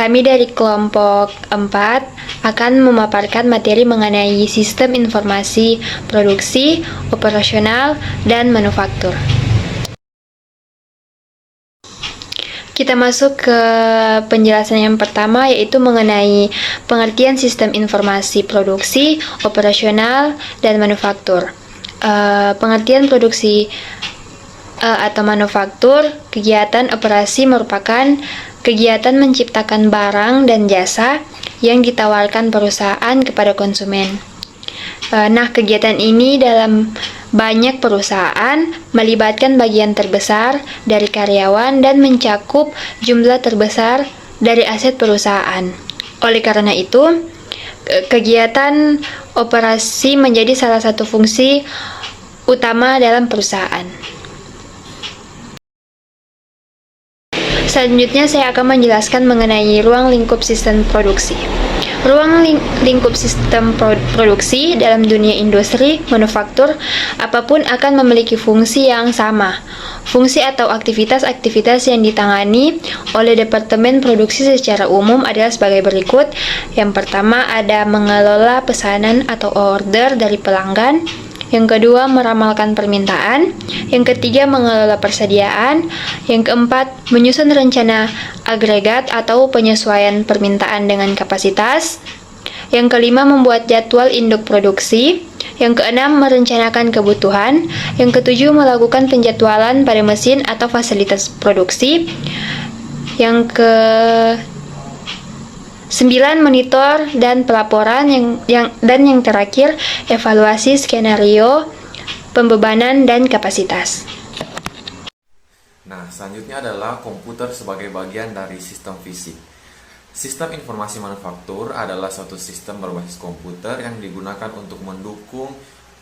Kami dari kelompok 4 akan memaparkan materi mengenai sistem informasi produksi, operasional, dan manufaktur. Kita masuk ke penjelasan yang pertama, yaitu mengenai pengertian sistem informasi produksi, operasional, dan manufaktur. Pengertian produksi atau manufaktur, kegiatan operasi merupakan kegiatan menciptakan barang dan jasa yang ditawarkan perusahaan kepada konsumen. Nah, kegiatan ini dalam banyak perusahaan melibatkan bagian terbesar dari karyawan dan mencakup jumlah terbesar dari aset perusahaan. Oleh karena itu, kegiatan operasi menjadi salah satu fungsi utama dalam perusahaan. Selanjutnya saya akan menjelaskan mengenai ruang lingkup sistem produksi. Ruang lingkup sistem produksi dalam dunia industri, manufaktur, apapun akan memiliki fungsi yang sama. Fungsi atau aktivitas-aktivitas yang ditangani oleh Departemen Produksi secara umum adalah sebagai berikut. Yang pertama ada mengelola pesanan atau order dari pelanggan. Yang kedua, meramalkan permintaan. Yang ketiga, mengelola persediaan. Yang keempat, menyusun rencana agregat atau penyesuaian permintaan dengan kapasitas. Yang kelima, membuat jadwal induk produksi. Yang keenam, merencanakan kebutuhan. Yang ketujuh, melakukan penjadwalan pada mesin atau fasilitas produksi. Yang ke 9. Monitor dan pelaporan. Yang terakhir, evaluasi skenario, pembebanan, dan kapasitas. Nah, selanjutnya adalah komputer sebagai bagian dari sistem fisik. Sistem informasi manufaktur adalah suatu sistem berbasis komputer yang digunakan untuk mendukung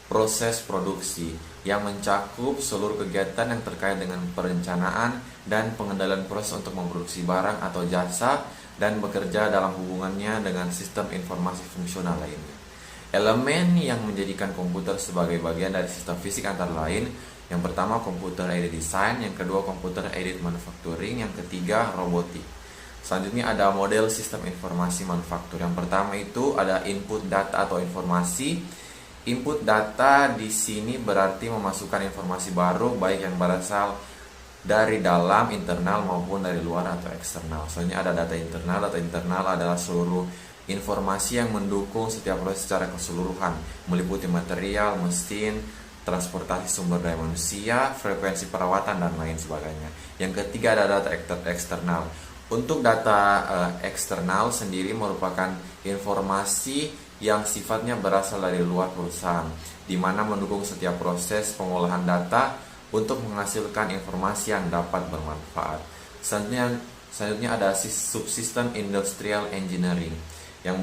proses produksi yang mencakup seluruh kegiatan yang terkait dengan perencanaan dan pengendalian proses untuk memproduksi barang atau jasa dan bekerja dalam hubungannya dengan sistem informasi fungsional lainnya. Elemen yang menjadikan komputer sebagai bagian dari sistem fisik antara lain, yang pertama computer aided design, yang kedua computer aided manufacturing, yang ketiga robotik. Selanjutnya ada model sistem informasi manufaktur. Yang pertama itu ada input data atau informasi. Input data di sini berarti memasukkan informasi baru baik yang berasal dari dalam, internal maupun dari luar atau eksternal. Soalnya ada data internal. Data internal adalah seluruh informasi yang mendukung setiap proses secara keseluruhan, meliputi material, mesin, transportasi sumber daya manusia, frekuensi perawatan, dan lain sebagainya. Yang ketiga ada data eksternal. Untuk data eksternal sendiri merupakan informasi yang sifatnya berasal dari luar perusahaan, di mana mendukung setiap proses pengolahan data untuk menghasilkan informasi yang dapat bermanfaat. Selanjutnya ada subsistem industrial engineering yang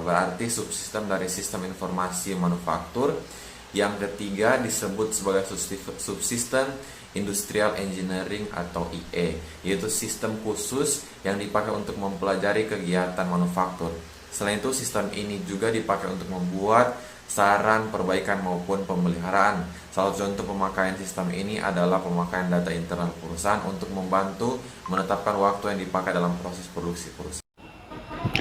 berarti subsistem dari sistem informasi manufaktur. Yang ketiga disebut sebagai subsistem industrial engineering atau IE, yaitu sistem khusus yang dipakai untuk mempelajari kegiatan manufaktur. Selain itu, sistem ini juga dipakai untuk membuat saran perbaikan maupun pemeliharaan. Salah satu contoh pemakaian sistem ini adalah pemakaian data internal perusahaan untuk membantu menetapkan waktu yang dipakai dalam proses produksi perusahaan.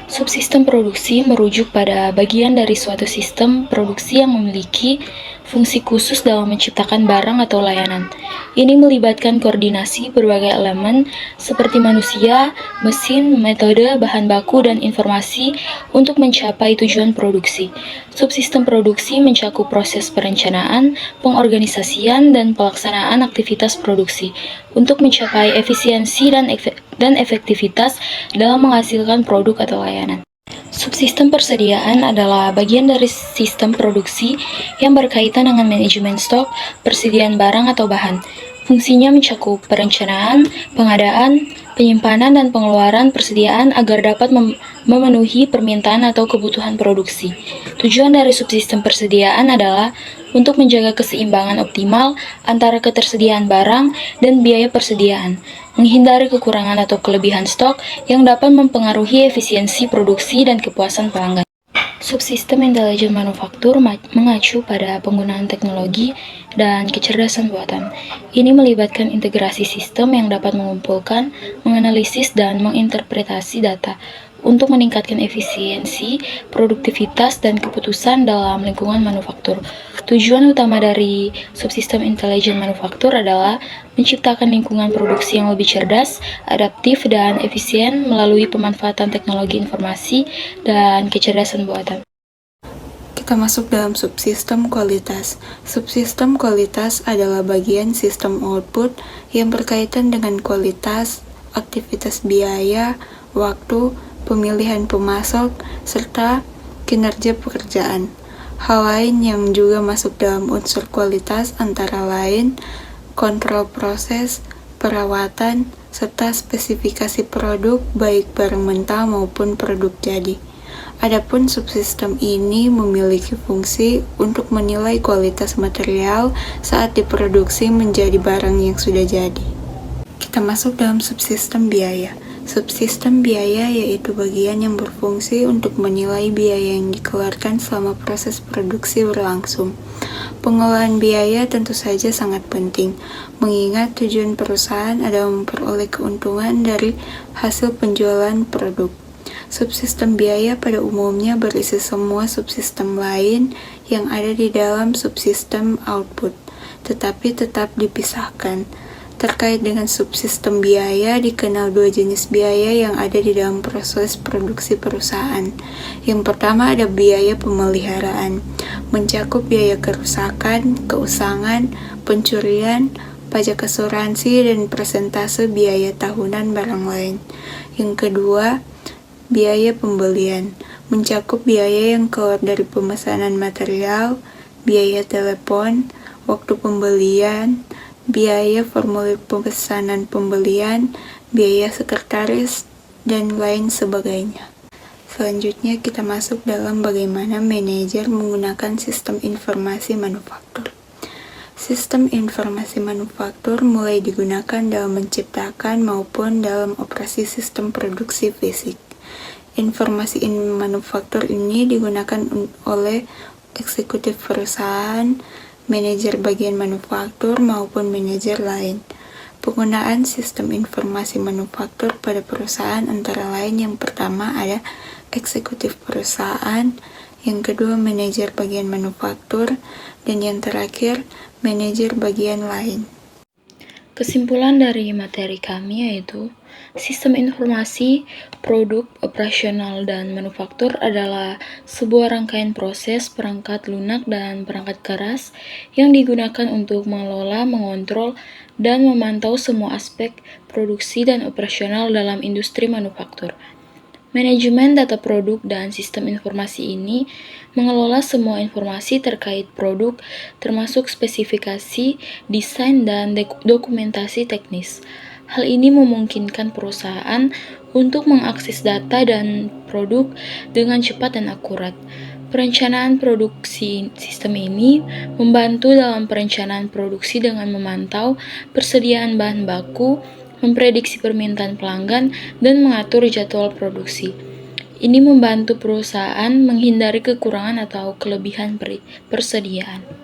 Subsistem produksi merujuk pada bagian dari suatu sistem produksi yang memiliki fungsi khusus dalam menciptakan barang atau layanan. Ini melibatkan koordinasi berbagai elemen seperti manusia, mesin, metode, bahan baku, dan informasi untuk mencapai tujuan produksi. Subsistem produksi mencakup proses perencanaan, pengorganisasian, dan pelaksanaan aktivitas produksi untuk mencapai efisiensi dan efektivitas dalam menghasilkan produk atau layanan. Subsistem persediaan adalah bagian dari sistem produksi yang berkaitan dengan manajemen stok, persediaan barang atau bahan. Fungsinya mencakup perencanaan, pengadaan, penyimpanan, dan pengeluaran persediaan agar dapat memenuhi permintaan atau kebutuhan produksi. Tujuan dari subsistem persediaan adalah untuk menjaga keseimbangan optimal antara ketersediaan barang dan biaya persediaan, menghindari kekurangan atau kelebihan stok yang dapat mempengaruhi efisiensi produksi dan kepuasan pelanggan. Subsistem intelijen manufaktur mengacu pada penggunaan teknologi dan kecerdasan buatan. Ini melibatkan integrasi sistem yang dapat mengumpulkan, menganalisis, dan menginterpretasi data untuk meningkatkan efisiensi, produktivitas, dan keputusan dalam lingkungan manufaktur. Tujuan utama dari subsistem intelijen manufaktur adalah menciptakan lingkungan produksi yang lebih cerdas, adaptif, dan efisien melalui pemanfaatan teknologi informasi dan kecerdasan buatan. Kita masuk dalam subsistem kualitas. Subsistem kualitas adalah bagian sistem output yang berkaitan dengan kualitas, aktivitas biaya, waktu, pemilihan pemasok, serta kinerja pekerjaan. Hal lain yang juga masuk dalam unsur kualitas antara lain kontrol proses, perawatan, serta spesifikasi produk baik barang mentah maupun produk jadi. Adapun subsistem ini memiliki fungsi untuk menilai kualitas material saat diproduksi menjadi barang yang sudah jadi. Kita masuk dalam subsistem biaya. Subsistem biaya yaitu bagian yang berfungsi untuk menilai biaya yang dikeluarkan selama proses produksi berlangsung. Pengelolaan biaya tentu saja sangat penting, mengingat tujuan perusahaan adalah memperoleh keuntungan dari hasil penjualan produk. Subsistem biaya pada umumnya berisi semua subsistem lain yang ada di dalam subsistem output, tetapi tetap dipisahkan. Terkait dengan subsistem biaya, dikenal dua jenis biaya yang ada di dalam proses produksi perusahaan. Yang pertama ada biaya pemeliharaan, mencakup biaya kerusakan, keusangan, pencurian, pajak asuransi, dan persentase biaya tahunan barang lain. Yang kedua, biaya pembelian, mencakup biaya yang keluar dari pemesanan material, biaya telepon, waktu pembelian, biaya formulir pemesanan pembelian, biaya sekretaris, dan lain sebagainya. Selanjutnya kita masuk dalam bagaimana manajer menggunakan sistem informasi manufaktur. Sistem informasi manufaktur mulai digunakan dalam menciptakan maupun dalam operasi sistem produksi fisik. Informasi manufaktur ini digunakan oleh eksekutif perusahaan, manajer bagian manufaktur, maupun manajer lain. Penggunaan sistem informasi manufaktur pada perusahaan antara lain yang pertama ada eksekutif perusahaan, yang kedua manajer bagian manufaktur, dan yang terakhir manajer bagian lain. Kesimpulan dari materi kami yaitu sistem informasi, produk, operasional, dan manufaktur adalah sebuah rangkaian proses perangkat lunak dan perangkat keras yang digunakan untuk mengelola, mengontrol, dan memantau semua aspek produksi dan operasional dalam industri manufaktur. Manajemen data produk dan sistem informasi ini mengelola semua informasi terkait produk, termasuk spesifikasi, desain, dan dokumentasi teknis. Hal ini memungkinkan perusahaan untuk mengakses data dan produk dengan cepat dan akurat. Perencanaan produksi sistem ini membantu dalam perencanaan produksi dengan memantau persediaan bahan baku, memprediksi permintaan pelanggan, dan mengatur jadwal produksi. Ini membantu perusahaan menghindari kekurangan atau kelebihan persediaan.